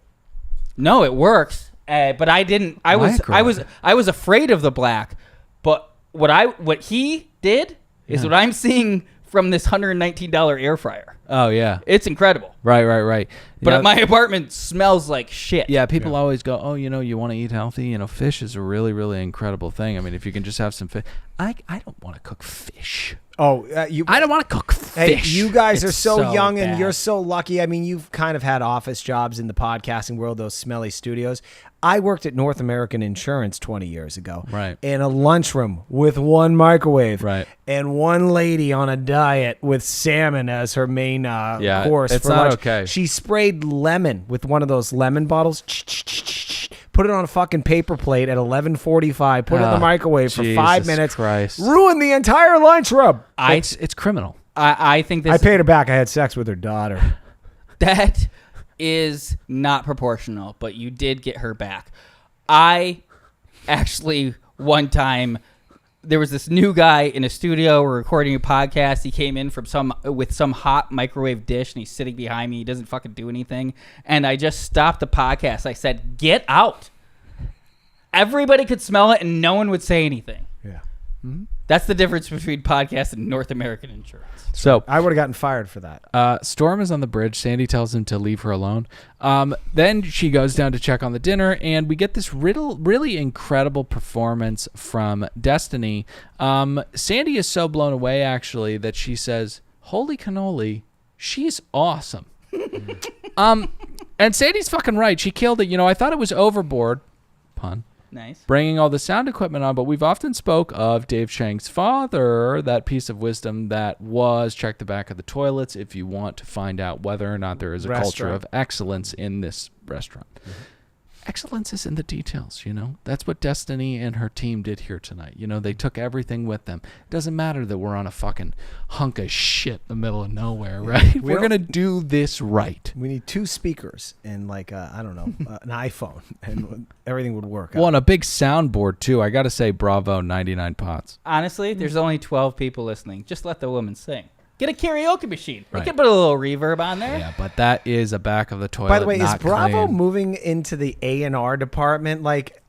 No, it works, but I didn't. I was afraid of the black, but what he did is what I'm seeing from this $119 air fryer. Oh, yeah. It's incredible. Right. But my apartment smells like shit. Yeah, people always go, oh, you know, you want to eat healthy? You know, fish is a really, really incredible thing. I mean, if you can just have some fish. I don't want to cook fish. Oh, I don't want to cook fish. Hey, you guys are It's so so young bad. and you're so lucky. I mean, you've kind of had office jobs in the podcasting world, those smelly studios. I worked at North American Insurance 20 years ago. Right. In a lunchroom with one microwave. Right. And one lady on a diet with salmon as her main course it's for not lunch. okay. She sprayed lemon with one of those lemon bottles. Put it on a fucking paper plate at 11:45. Put it in the microwave for 5 Jesus minutes. Christ. Ruined the entire lunchroom. It's criminal. I think this I paid her back. I had sex with her daughter. that is not proportional, but you did get her back. I actually one time there was this new guy in a studio. We're recording a podcast. He came in from with some hot microwave dish, and he's sitting behind me. He doesn't fucking do anything, and I just stopped the podcast. I said, "Get out!" Everybody could smell it, and no one would say anything. Yeah. That's the difference between podcast and North American Insurance. So I would have gotten fired for that. Storm is on the bridge. Sandy tells him to leave her alone. Then she goes down to check on the dinner, and we get this really incredible performance from Destiny. Sandy is so blown away, actually, that she says, "Holy cannoli, she's awesome." And Sandy's fucking right. She killed it. You know, I thought it was overboard. Pun. Nice. Bringing all the sound equipment on, but we've often spoke of Dave Chang's father, that piece of wisdom that was check the back of the toilets if you want to find out whether or not there is a culture of excellence in this restaurant. Excellence is in the details, you know. That's what Destiny and her team did here tonight. You know, they took everything with them. It doesn't matter that we're on a fucking hunk of shit in the middle of nowhere, right? We're going to do this right. We need 2 speakers and like, I don't know, an iPhone, and everything would work. Well, and a big soundboard, too. I got to say, bravo, 99 pots. Honestly, there's only 12 people listening. Just let the woman sing. Get a karaoke machine. Right. You can put a little reverb on there. Yeah, but that is a back of the toilet. By the way, is not Bravo clean. moving into the A&R department? Like,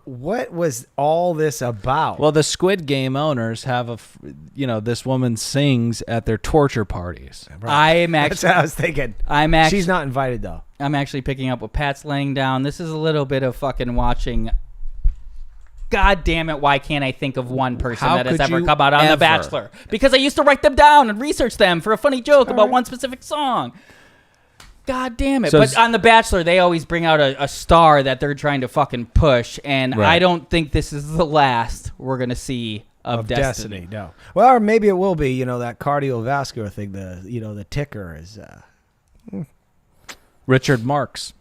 what was all this about? Well, the Squid Game owners have this woman sings at their torture parties. I'm That's actually, what I was thinking. She's not invited, though. I'm actually picking up what Pat's laying down. This is a little bit of fucking watching God damn it, why can't I think of one person How that has could ever you come out on ever? The Bachelor? Because I used to write them down and research them for a funny joke about one specific song. God damn it. So but on The Bachelor, they always bring out a star that they're trying to fucking push, and Right. I don't think this is the last we're going to see of Destiny. No. Well, or maybe it will be, you know, that cardiovascular thing, the ticker is... Richard Marx.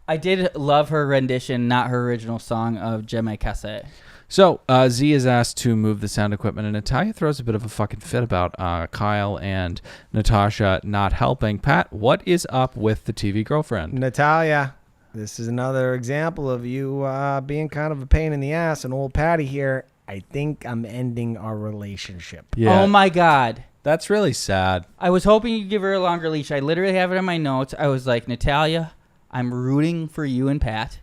I did love her rendition, not her original song, of Je me casse. So Z is asked to move the sound equipment, and Natalia throws a bit of a fucking fit about Kyle and Natasha not helping. Pat, what is up with the TV girlfriend? Natalia, this is another example of you being kind of a pain in the ass. And old Patty here, I think I'm ending our relationship. Yeah, Oh my God. that's really sad. I was hoping you'd give her a longer leash. I literally have it in my notes. I was like, Natalia, I'm rooting for you and Pat.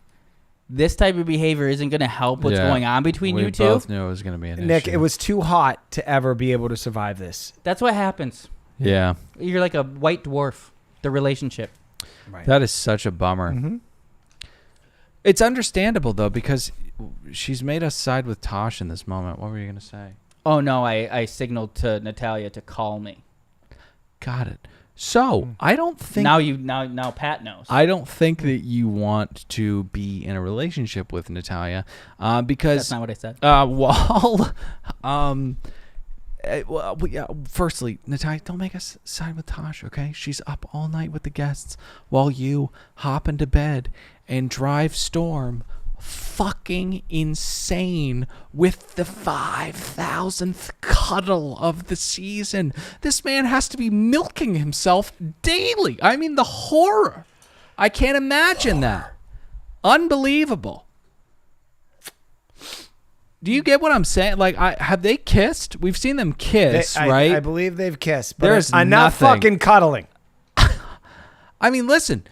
This type of behavior isn't going to help what's going on between you two. We both knew it was going to be an Nick, issue. it was too hot to ever be able to survive this. That's what happens. Yeah. You're like a white dwarf, the relationship. Right. That is such a bummer. Mm-hmm. It's understandable, though, because she's made us side with Tosh in this moment. What were you going to say? Oh, no, I signaled to Natalia to call me. Got it. So, I don't think... Now Pat knows. I don't think that you want to be in a relationship with Natalia because... That's not what I said. Firstly, Natalia, don't make us side with Tosh, okay? She's up all night with the guests while you hop into bed and drive Storm fucking insane with the 5,000th cuddle of the season. This man has to be milking himself daily. I mean, the horror. I can't imagine that. Unbelievable. Do you get what I'm saying? Like, have they kissed? We've seen them kiss, right? I believe they've kissed, but There's I'm not nothing. fucking cuddling. I mean, listen,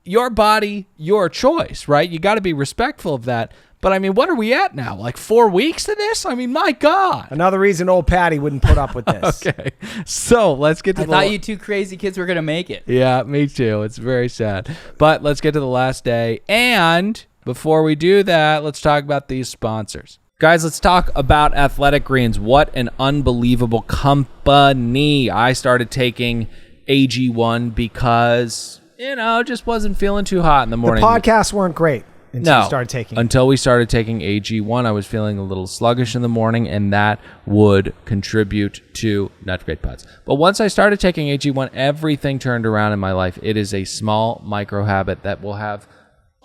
your body, your choice, right? You got to be respectful of that. But I mean, what are we at now? Like 4 weeks to this? I mean, my God. Another reason old Patty wouldn't put up with this. Okay. So let's get to I thought you two crazy kids were going to make it. Yeah, me too. It's very sad. But let's get to the last day. And before we do that, let's talk about these sponsors. Guys, let's talk about Athletic Greens. What an unbelievable company. I started taking AG1 because, just wasn't feeling too hot in the morning. The podcasts weren't great until you started taking it. Until we started taking AG1, I was feeling a little sluggish in the morning, and that would contribute to not great pods. But once I started taking AG1, everything turned around in my life. It is a small micro habit that will have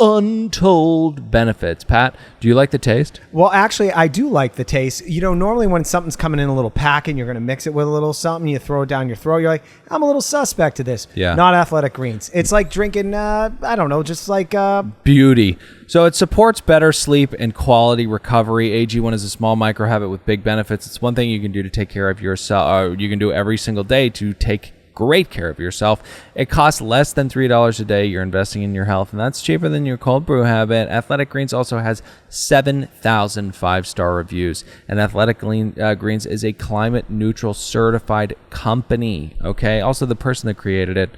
untold benefits. Pat, do you like the taste? Well, actually, I do like the taste. Normally when something's coming in a little pack and you're going to mix it with a little something, you throw it down your throat, you're like, I'm a little suspect to this. Yeah. Not Athletic Greens. It's like drinking, I don't know, just like... Beauty. So it supports better sleep and quality recovery. AG1 is a small micro habit with big benefits. It's one thing you can do to take care of yourself. You can do every single day to take great care of yourself. It costs less than $3 a day. You're investing in your health, and that's cheaper than your cold brew habit. Athletic Greens also has 7,000 five-star reviews, and Athletic Greens is a climate neutral certified company. Okay. Also, the person that created it,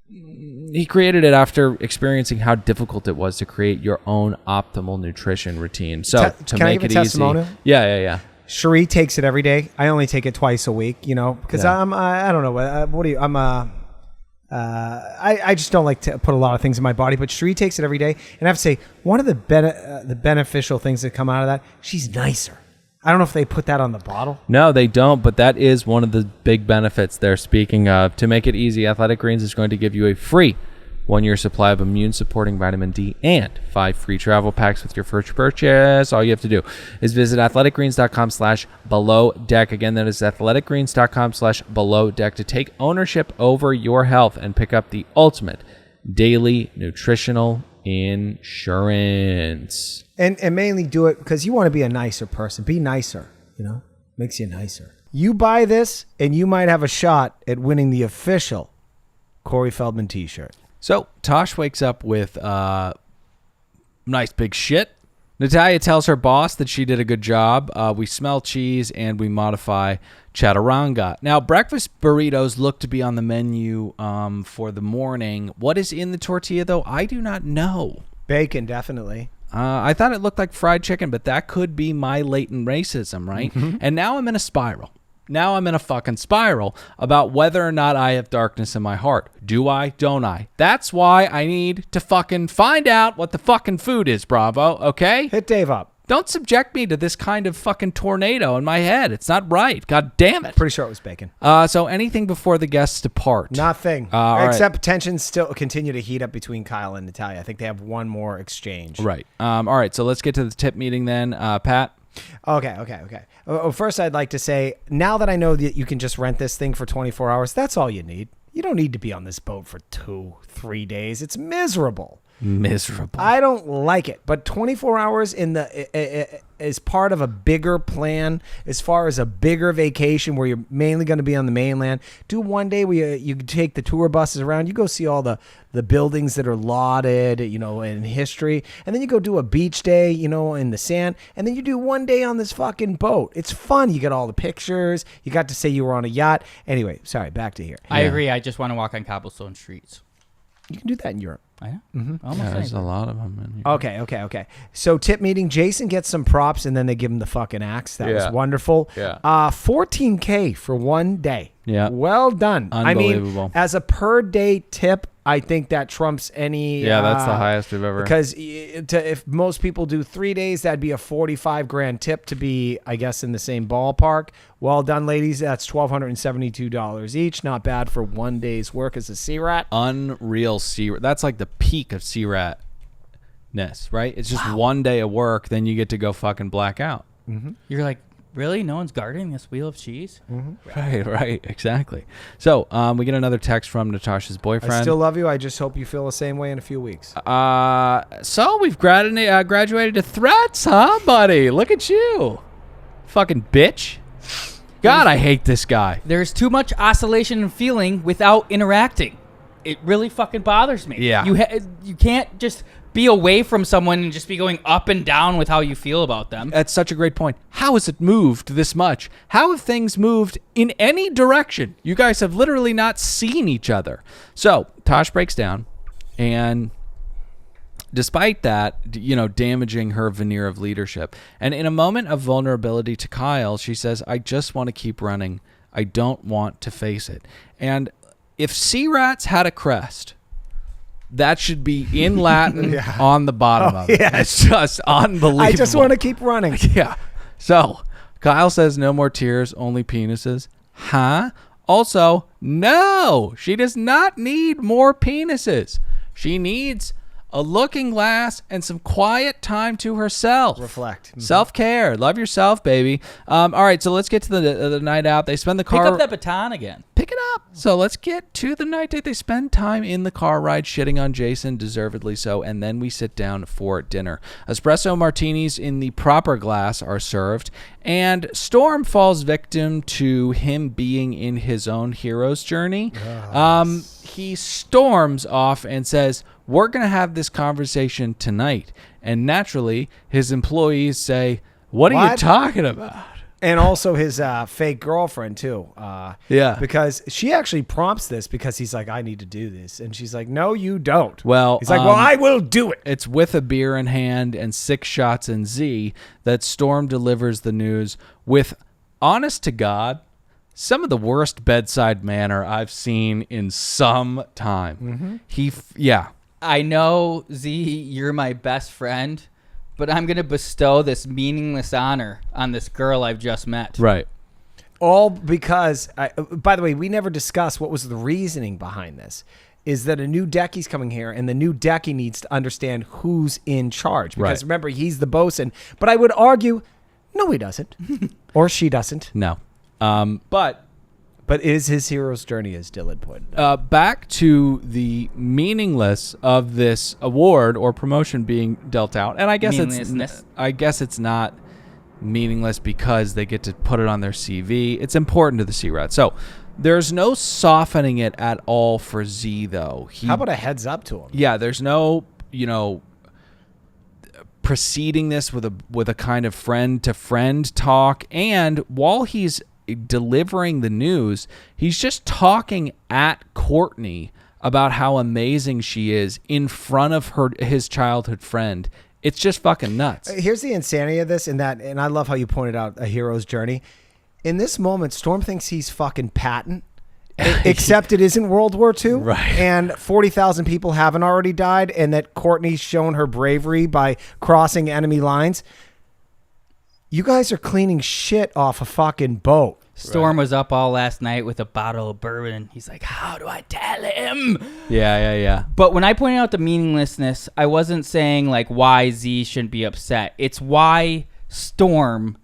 he created it after experiencing how difficult it was to create your own optimal nutrition routine. So to can I make give it a easy, testimonial? yeah. Cherie takes it every day. I only take it twice a week, because Yeah. I don't know. I just don't like to put a lot of things in my body, but Cherie takes it every day. And I have to say, one of the beneficial things that come out of that, she's nicer. I don't know if they put that on the bottle. No, they don't, but that is one of the big benefits they're speaking of. To make it easy, Athletic Greens is going to give you a free 1-year supply of immune-supporting vitamin D and 5 free travel packs with your first purchase. All you have to do is visit athleticgreens.com/below-deck. Again, that is athleticgreens.com/below-deck to take ownership over your health and pick up the ultimate daily nutritional insurance. And mainly do it because you want to be a nicer person. Be nicer, makes you nicer. You buy this and you might have a shot at winning the official Corey Feldman t-shirt. So Tosh wakes up with nice big shit. Natalia tells her boss that she did a good job. We smell cheese and we modify chaturanga. Now, breakfast burritos look to be on the menu for the morning. What is in the tortilla, though? I do not know. Bacon, definitely. I thought it looked like fried chicken, but that could be my latent racism, right? Mm-hmm. And now I'm in a spiral. Now I'm in a fucking spiral about whether or not I have darkness in my heart. Do I? Don't I? That's why I need to fucking find out what the fucking food is, Bravo, okay? Hit Dave up. Don't subject me to this kind of fucking tornado in my head. It's not right. God damn it. Pretty sure it was bacon. So anything before the guests depart? Nothing. Except tensions still continue to heat up between Kyle and Natalia. I think they have one more exchange. Right. All right. So let's get to the tip meeting then. Pat? Okay. First, I'd like to say, now that I know that you can just rent this thing for 24 hours, that's all you need. You don't need to be on this boat for 2-3 days. It's miserable. I don't like it, but 24 hours is part of a bigger plan as far as a bigger vacation where you're mainly going to be on the mainland. Do one day where you take the tour buses around, you go see all the buildings that are lauded, in history, and then you go do a beach day, in the sand, and then you do one day on this fucking boat. It's fun. You get all the pictures. You got to say you were on a yacht. Anyway, sorry, back to here. I agree. I just want to walk on cobblestone streets. You can do that in Europe. I know. Mm-hmm. There's a lot of them in here. Okay. So tip meeting, Jason gets some props and then they give him the fucking axe. That was wonderful. Yeah. $14K for one day. Yeah. Well done. Unbelievable. I mean, as a per day tip, I think that trumps any. Yeah, that's the highest we've ever. Because if most people do 3 days, that'd be a $45,000 tip to be, I guess, in the same ballpark. Well done, ladies. That's $1,272 each. Not bad for 1 day's work as a sea rat. Unreal sea rat. That's like the peak of sea ratness, right? It's just 1 day of work, then you get to go fucking black out. Mm-hmm. You're like, really? No one's guarding this wheel of cheese? Mm-hmm. Right, exactly. So we get another text from Natasha's boyfriend. I still love you. I just hope you feel the same way in a few weeks. So we've graduated to threats, huh, buddy? Look at you. Fucking bitch. God, I hate this guy. There's too much oscillation and feeling without interacting. It really fucking bothers me. Yeah. You can't just be away from someone and just be going up and down with how you feel about them. That's such a great point. How has it moved this much? How have things moved in any direction? You guys have literally not seen each other. So Tosh breaks down, and despite that, damaging her veneer of leadership. And in a moment of vulnerability to Kyle, she says, I just want to keep running. I don't want to face it. And if sea rats had a crest, that should be in Latin on the bottom of it. Yeah. It's just unbelievable. I just want to keep running. Yeah. So Kyle says no more tears, only penises. Huh? Also, no, she does not need more penises. She needs a looking glass and some quiet time to herself. Reflect. Mm-hmm. Self-care. Love yourself, baby. All right, so let's get to the night out. They spend the car... Pick up that baton again. Pick it up. So let's get to the night date. They spend time in the car ride shitting on Jason, deservedly so, and then we sit down for dinner. Espresso martinis in the proper glass are served, and Storm falls victim to him being in his own hero's journey. Yes. He storms off and says, we're going to have this conversation tonight. And naturally, his employees say, what are you talking about? And also his fake girlfriend, too. Yeah. Because she actually prompts this because he's like, I need to do this. And she's like, no, you don't. Well, he's like, well, I will do it. It's with a beer in hand and 6 shots in Z that Storm delivers the news with, honest to God, some of the worst bedside manner I've seen in some time. Mm-hmm. I know, Z, you're my best friend, but I'm going to bestow this meaningless honor on this girl I've just met. Right. All because, by the way, we never discussed what was the reasoning behind this. Is that a new deckie's coming here, and the new deckie needs to understand who's in charge. Because remember, he's the bosun. But I would argue, no, he doesn't. Or she doesn't. No. But it is his hero's journey, as Dylan pointed out. Back to the meaningless of this award or promotion being dealt out, and I guess it's not meaningless because they get to put it on their CV. It's important to the Sea Rat. So there's no softening it at all for Z, though. How about a heads up to him? Yeah, there's no preceding this with a kind of friend to friend talk, and while he's delivering the news, he's just talking at Courtney about how amazing she is in front of his childhood friend It's just fucking nuts. Here's the insanity of this, and I love how you pointed out a hero's journey. In this moment, Storm thinks he's fucking Patton, except it isn't World War II, right? And 40,000 people haven't already died, and that Courtney's shown her bravery by crossing enemy lines. You guys are cleaning shit off a fucking boat. Storm was up all last night with a bottle of bourbon. He's like, how do I tell him? Yeah. But when I pointed out the meaninglessness, I wasn't saying like why Z shouldn't be upset. It's why Storm,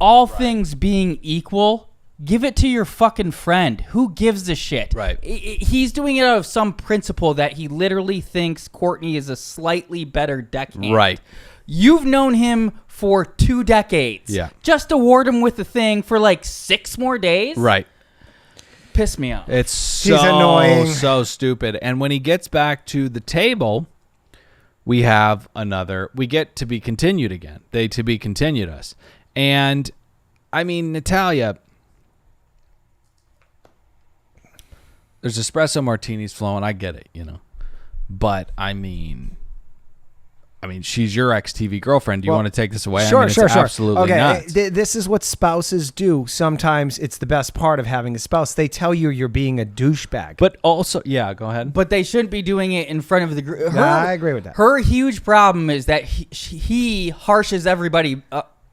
all things being equal, give it to your fucking friend. Who gives a shit? Right. He's doing it out of some principle that he literally thinks Courtney is a slightly better deckhand. Right. You've known him for 2 decades. Yeah. Just award him with the thing for like 6 more days? Right. Piss me off. It's He's annoying. so stupid. And when he gets back to the table, we get to be continued again. They to be continued us. And, I mean, Natalia, there's espresso martinis flowing. I get it, But, I mean, she's your ex-TV girlfriend. Do you want to take this away? Sure. Absolutely nuts. This is what spouses do. Sometimes it's the best part of having a spouse. They tell you you're being a douchebag. But also, yeah, go ahead. But they shouldn't be doing it in front of the group. I agree with that. Her huge problem is that he harshes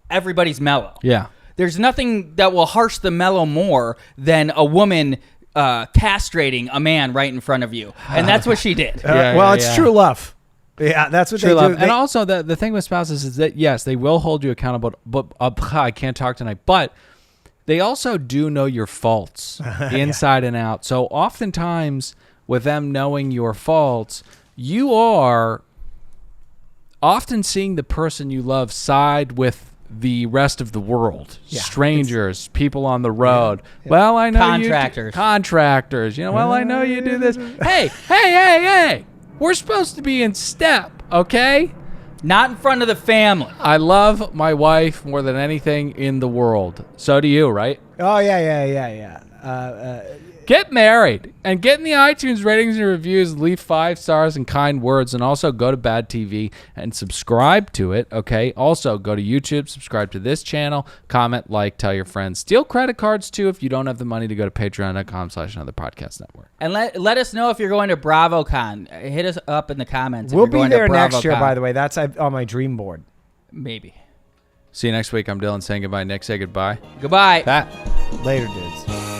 everybody's mellow. Yeah. There's nothing that will harsh the mellow more than a woman castrating a man right in front of you. And that's what she did. It's true love. Yeah, that's what they do. And also, the thing with spouses is that, yes, they will hold you accountable, but I can't talk tonight. But they also do know your faults inside and out. So oftentimes, with them knowing your faults, you are often seeing the person you love side with the rest of the world. Yeah, strangers, people on the road. Yeah. Well, I know contractors. Well, I know you do this. Hey. We're supposed to be in step, okay? Not in front of the family. I love my wife more than anything in the world. So do you, right? Oh, yeah. Get married and get in the iTunes ratings and reviews. Leave 5 stars and kind words, and also go to Bad TV and subscribe to it, okay? Also, go to YouTube, subscribe to this channel, comment, tell your friends. Steal credit cards, too, if you don't have the money to go to patreon.com/Another Podcast Network. And let us know if you're going to BravoCon. Hit us up in the comments. We'll be there next year, by the way. That's on my dream board. Maybe. See you next week. I'm Dylan saying goodbye. Nick, say goodbye. Goodbye. Pat. Later, dudes.